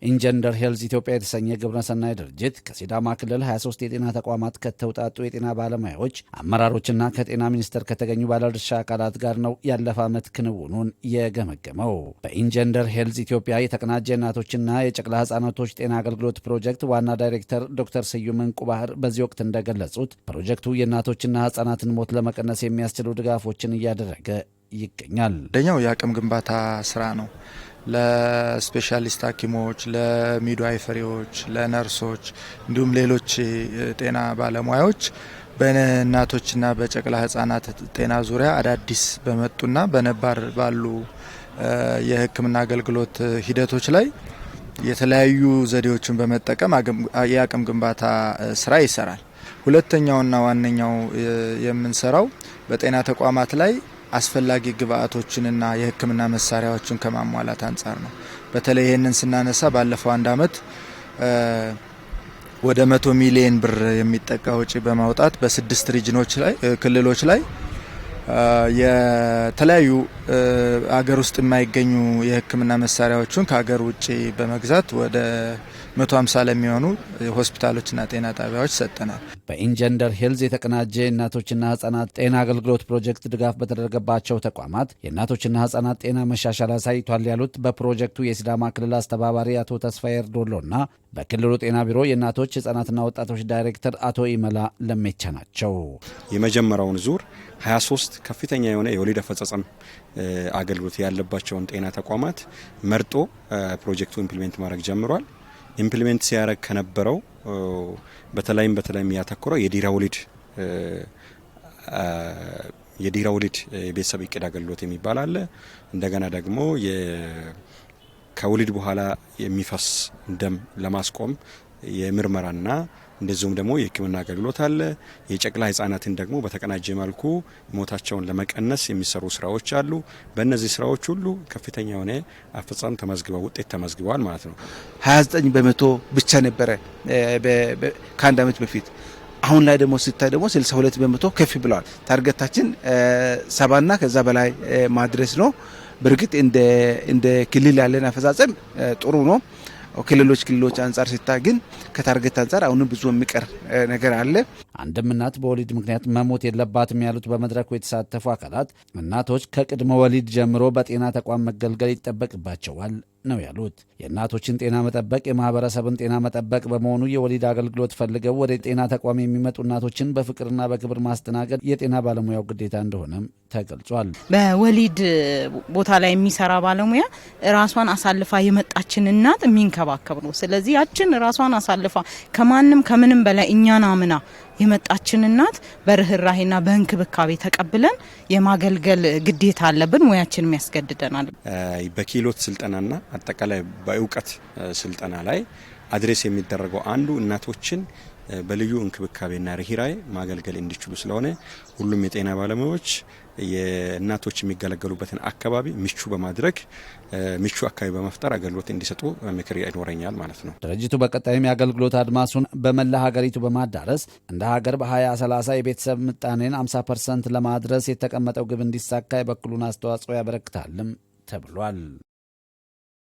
ኢንጀንደር ሄልዝ ኢትዮጵያ የተሰኘ ግብረሰናይ ድርጅት ከሲዳማ ክልል 23 የጤና ተቋማት ከተውጣጡ የጤና ባለሙያዎች አመራሮችና ከጤና ሚኒስቴር ከተገኙ ባለድርሻ አካላት ጋር ነው ያለፈ ዓመት ክንውኑን የገመገመው። በኢንጀንደር ሄልዝ ኢትዮጵያ የተቀናጀ እናቶችና የጨቅላ ህጻናቶች ጤና አገልግሎት ፕሮጀክት ዋና ዳይሬክተር ዶክተር ስዩም እንቁ ባህር በዚህ ወቅት እንደገለጹት ፕሮጀክቱ የእናቶችና ህጻናትን ሞት ለመቀነስ የሚያስችሉ ድጋፎችን እያደረገ ይገኛል። አንደኛው የአቅም ግንባታ ስራ ነው። ለስፔሻሊስት ሐኪሞች፣ ለሚድዋይፈሪዎች፣ ለነርሶች እንዲሁም ሌሎች ጤና ባለሙያዎች በእናቶችና በጨቅላ ህጻናት ጤና ዙሪያ አዳዲስ በመጡና በነባር ባሉ የሕክምና አገልግሎት ሂደቶች ላይ የተለያዩ ዘዴዎችን በመጠቀም የአቅም ግንባታ ስራ ይሰራል። ሁለተኛውና ዋነኛው የምንሰራው በጤና ተቋማት ላይ አስፈላጊ ግብአቶችንና የሕክምና መሳሪያዎችን ከማሟላት አንጻር ነው። በተለይ ይህንን ስናነሳ ባለፈው አንድ አመት ወደ 100 ሚሊዮን ብር የሚጠጋ ወጪ በማውጣት በ6 ሪጅኖች ላይ ክልሎች ላይ የተለያዩ አገር ውስጥ የማይገኙ የሕክምና መሳሪያዎችን ከሀገር ውጭ በመግዛት ወደ 150 ለሚሆኑ ሆስፒታሎችና ጤና ጣቢያዎች ሰጠናል። በኢንጀንደር ሄልዝ የተቀናጀ የእናቶችና ህጻናት ጤና አገልግሎት ፕሮጀክት ድጋፍ በተደረገባቸው ተቋማት የእናቶችና ህጻናት ጤና መሻሻል አሳይቷል ያሉት በፕሮጀክቱ የሲዳማ ክልል አስተባባሪ አቶ ተስፋዬ እርዶሎና በክልሉ ጤና ቢሮ የእናቶች ህጻናትና ወጣቶች ዳይሬክተር አቶ ኢመላ ለሜቻ ናቸው። የመጀመሪያውን ዙር 23 ከፍተኛ የሆነ የወሊድ አፈጻጸም አገልግሎት ያለባቸውን ጤና ተቋማት መርጦ ፕሮጀክቱ ኢምፕሊሜንት ማድረግ ጀምሯል። ኢምፕሊሜንት ሲያደርግ ከነበረው በተለይም ያተኮረው የድህረ ወሊድ የቤተሰብ እቅድ አገልግሎት የሚባል አለ። እንደገና ደግሞ ከወሊድ በኋላ የሚፈስ ደም ለማስቆም የምርመራና እንደዚሁም ደግሞ የሕክምና አገልግሎት አለ። የጨቅላ ህጻናትን ደግሞ በተቀናጀ መልኩ ሞታቸውን ለመቀነስ የሚሰሩ ስራዎች አሉ። በእነዚህ ስራዎች ሁሉ ከፍተኛ የሆነ አፈጻጸም ተመዝግበው ውጤት ተመዝግበዋል ማለት ነው። 29 በመቶ ብቻ ነበረ ከአንድ አመት በፊት። አሁን ላይ ደግሞ ሲታይ ደግሞ 62 በመቶ ከፍ ብለዋል። ታርጌታችን 70ና ከዛ በላይ ማድረስ ነው። በእርግጥ እንደ ክልል ያለን አፈጻጸም ጥሩ ነው። ክልሎች አንጻር ሲታይ ግን ከታርጌት አንጻር አሁንም ብዙ የሚቀር ነገር አለ። አንድም እናት በወሊድ ምክንያት መሞት የለባትም ያሉት በመድረኩ የተሳተፉ አካላት እናቶች ከቅድመ ወሊድ ጀምሮ በጤና ተቋም መገልገል ይጠበቅባቸዋል ነው ያሉት። የእናቶችን ጤና መጠበቅ የማህበረሰብን ጤና መጠበቅ በመሆኑ የወሊድ አገልግሎት ፈልገው ወደ ጤና ተቋም የሚመጡ እናቶችን በፍቅርና በክብር ማስተናገድ የጤና ባለሙያው ግዴታ እንደሆነም ተገልጿል። በወሊድ ቦታ ላይ የሚሰራ ባለሙያ ራሷን አሳልፋ የመጣችን እናት የሚንከባከብ ነው። ስለዚህ ያችን ራሷን አሳልፋ ከማንም ከምንም በላይ እኛን አምና የመጣችን እናት በርህራሄና በእንክብካቤ ተቀብለን የማገልገል ግዴታ አለብን። ሙያችንም ያስገድደናል። በክህሎት ስልጠናና አጠቃላይ በእውቀት ስልጠና ላይ አድሬስ የሚደረገው አንዱ እናቶችን በልዩ እንክብካቤና ርህራሄ ማገልገል እንዲችሉ ስለሆነ ሁሉም የጤና ባለሙያዎች የእናቶች የሚገለገሉበትን አካባቢ ምቹ በማድረግ ምቹ አካባቢ በመፍጠር አገልግሎት እንዲሰጡ ምክር ይኖረኛል ማለት ነው። ድርጅቱ በቀጣይም የአገልግሎት አድማሱን በመላ ሀገሪቱ በማዳረስ እንደ ሀገር በ2030 የቤተሰብ ምጣኔን 50% ለማድረስ የተቀመጠው ግብ እንዲሳካ የበኩሉን አስተዋጽኦ ያበረክታልም ተብሏል።